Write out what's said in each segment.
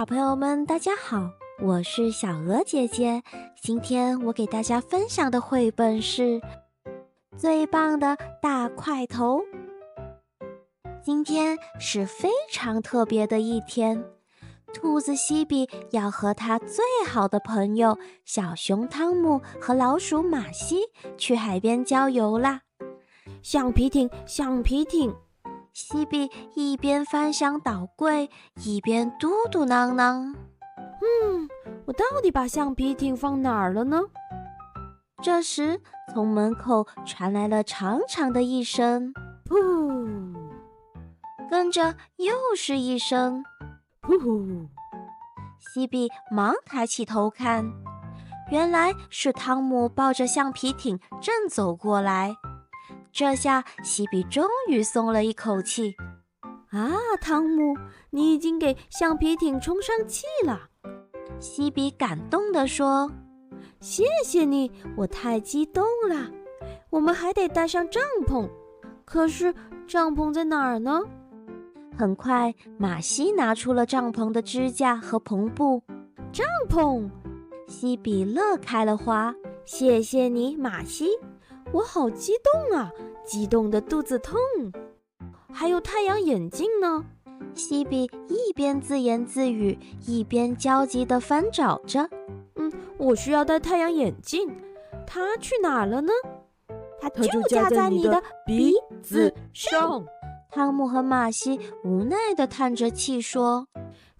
小朋友们，大家好，我是小鹅姐姐。今天我给大家分享的绘本是《最棒的大块头》。今天是非常特别的一天，兔子西比要和他最好的朋友小熊汤姆和老鼠马西去海边郊游啦。橡皮艇，橡皮艇。西比一边翻箱倒柜，一边嘟嘟囔囔：“我到底把橡皮艇放哪儿了呢？”这时，从门口传来了长长的一声“噗”，跟着又是一声“噗”。西比忙抬起头看，原来是汤姆抱着橡皮艇正走过来。这下西比终于松了一口气。啊，汤姆，你已经给橡皮艇充上气了。西比感动地说：“谢谢你，我太激动了。我们还得带上帐篷，可是帐篷在哪儿呢？”很快，马西拿出了帐篷的支架和篷布。帐篷，西比乐开了花。谢谢你，马西。我好激动啊，激动的肚子痛。还有太阳眼镜呢？西比一边自言自语，一边焦急地翻找着。我需要戴太阳眼镜，它去哪儿了呢？它就夹在你的鼻子上。汤姆和马西无奈地叹着气说：“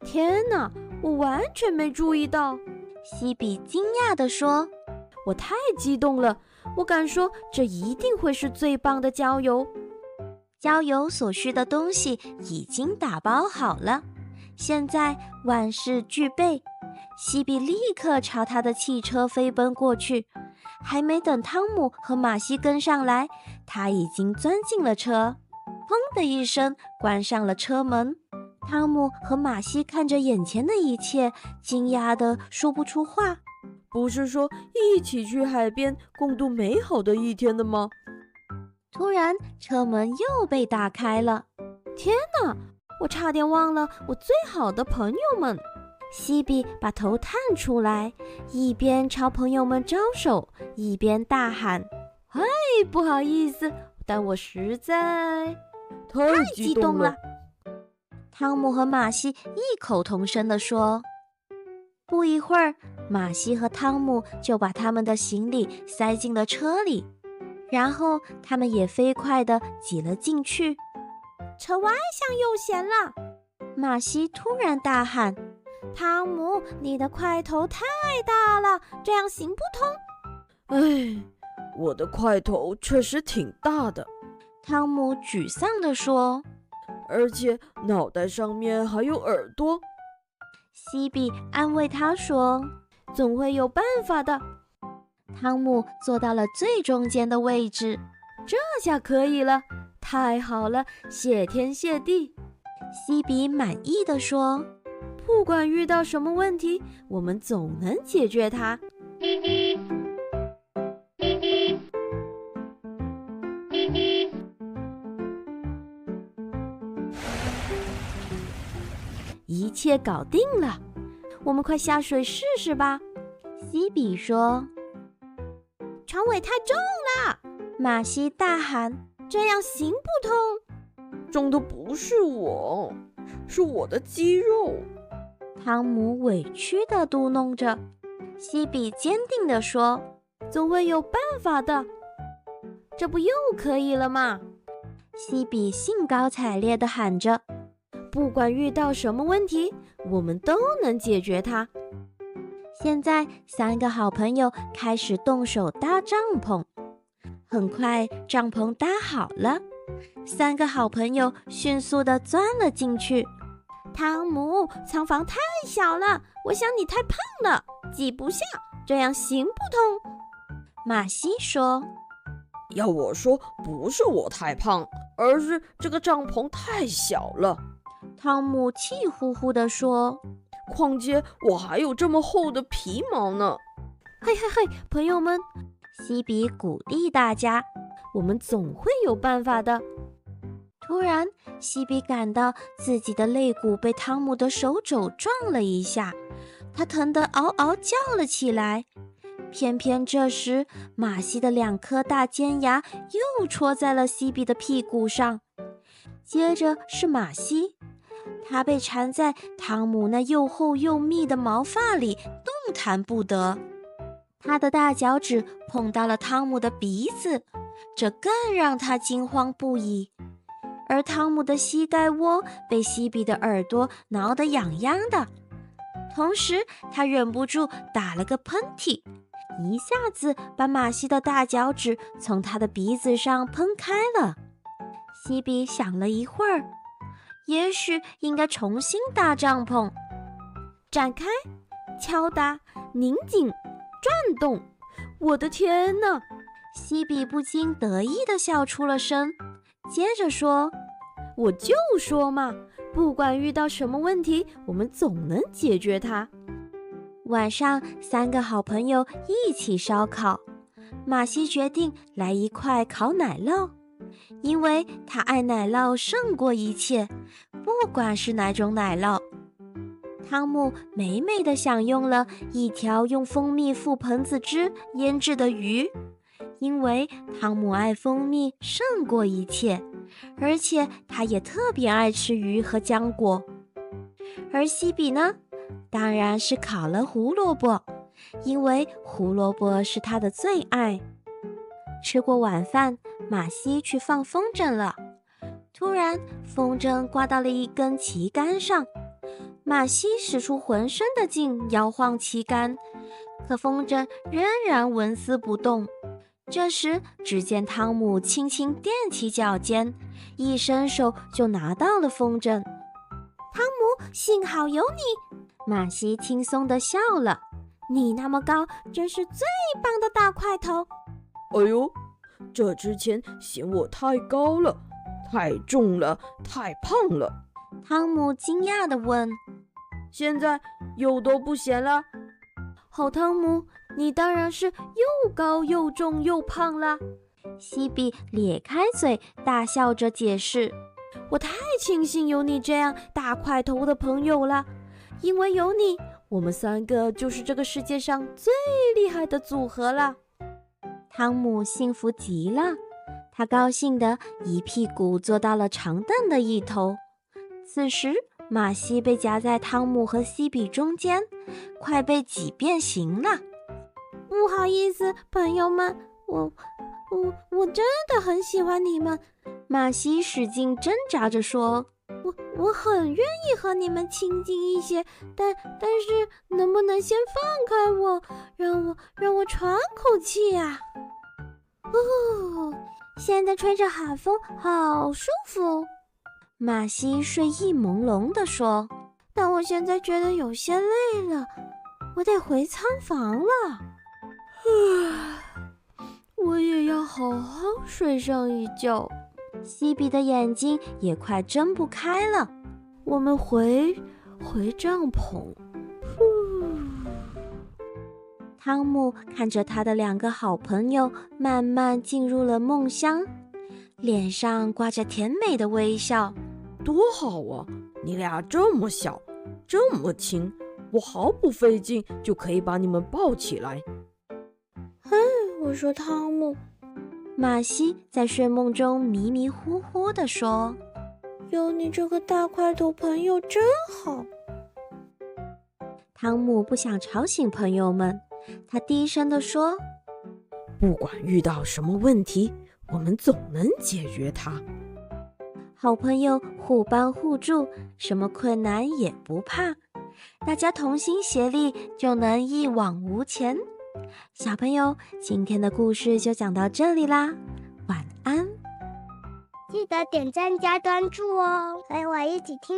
天哪，我完全没注意到。”西比惊讶地说：“我太激动了，我敢说这一定会是最棒的郊游。”郊游所需的东西已经打包好了，现在万事俱备。西比立刻朝他的汽车飞奔过去，还没等汤姆和马西跟上来，他已经钻进了车，砰的一声关上了车门。汤姆和马西看着眼前的一切，惊讶得说不出话。不是说一起去海边共度美好的一天的吗？突然，车门又被打开了。天哪，我差点忘了我最好的朋友们。西比把头探出来，一边朝朋友们招手，一边大喊：“嗨，不好意思，但我实在太激动了。”汤姆和马西异口同声地说。不一会儿，马西和汤姆就把他们的行李塞进了车里，然后他们也飞快地挤了进去。车外向右旋了！马西突然大喊：“汤姆，你的块头太大了，这样行不通。”哎，我的块头确实挺大的。汤姆沮丧地说：“而且脑袋上面还有耳朵。”西比安慰他说：“总会有办法的。”汤姆坐到了最中间的位置，这下可以了，太好了，谢天谢地。西比满意地说：“不管遇到什么问题，我们总能解决它。”一切搞定了，我们快下水试试吧。西比说。船尾太重了，马西大喊：“这样行不通。”重的不是我，是我的肌肉。汤姆委屈地嘟哝着。西比坚定地说：“总会有办法的，这不又可以了吗？”西比兴高采烈地喊着。不管遇到什么问题，我们都能解决它。现在3个好朋友开始动手搭帐篷。很快，帐篷搭好了，3个好朋友迅速地钻了进去。汤姆，仓房太小了，我想你太胖了，挤不下，这样行不通。马西说。要我说，不是我太胖，而是这个帐篷太小了。汤姆气呼呼地说：“况且我还有这么厚的皮毛呢。”嘿嘿嘿，朋友们，西比鼓励大家：“我们总会有办法的。”突然，西比感到自己的肋骨被汤姆的手肘撞了一下，他疼得嗷嗷叫了起来。偏偏这时，马西的2颗大尖牙又戳在了西比的屁股上。接着是马西，他被缠在汤姆那又厚又密的毛发里，动弹不得。他的大脚趾碰到了汤姆的鼻子，这更让他惊慌不已。而汤姆的膝盖窝被西比的耳朵挠得痒痒的，同时他忍不住打了个喷嚏，一下子把马西的大脚趾从他的鼻子上喷开了。西比想了一会儿，也许应该重新搭帐篷。展开，敲打，拧紧，转动。我的天哪！西比不禁得意地笑出了声，接着说：我就说嘛，不管遇到什么问题，我们总能解决它。晚上，3个好朋友一起烧烤。马西决定来一块烤奶酪，因为他爱奶酪胜过一切，不管是哪种奶酪。汤姆美美地享用了一条用蜂蜜覆盆子汁腌制的鱼，因为汤姆爱蜂蜜胜过一切，而且他也特别爱吃鱼和浆果。而西比呢，当然是烤了胡萝卜，因为胡萝卜是他的最爱。吃过晚饭，马西去放风筝了。突然，风筝挂到了一根旗杆上，马西使出浑身的劲摇晃旗杆，可风筝仍然纹丝不动。这时，只见汤姆轻轻踮起脚尖，一伸手就拿到了风筝。汤姆，幸好有你！马西轻松地笑了。你那么高，真是最棒的大块头。哎呦，这之前嫌我太高了，太重了，太胖了。汤姆惊讶地问：现在又都不嫌了？好汤姆，你当然是又高又重又胖啦。西比咧开嘴大笑着解释：我太庆幸有你这样大块头的朋友了，因为有你，我们3个就是这个世界上最厉害的组合了。汤姆幸福极了，他高兴地一屁股坐到了长凳的一头。此时，马西被夹在汤姆和西比中间，快被挤变形了。不好意思，朋友们，我真的很喜欢你们。马西使劲挣扎着说：我很愿意和你们亲近一些，但是能不能先放开我，让我喘口气呀？现在吹着海风，好舒服。马西睡意朦胧地说：但我现在觉得有些累了，我得回仓房了。我也要好好睡上一觉。西比的眼睛也快睁不开了。我们回帐篷。汤姆看着他的2个好朋友慢慢进入了梦乡，脸上挂着甜美的微笑。多好啊！你俩这么小，这么轻，我毫不费劲就可以把你们抱起来。我说汤姆。马西在睡梦中迷迷糊糊地说：有你这个大块头朋友真好。汤姆不想吵醒朋友们，他低声地说：不管遇到什么问题，我们总能解决它。好朋友互帮互助，什么困难也不怕，大家同心协力就能一往无前。小朋友，今天的故事就讲到这里啦，晚安。记得点赞加关注哦，和我一起听。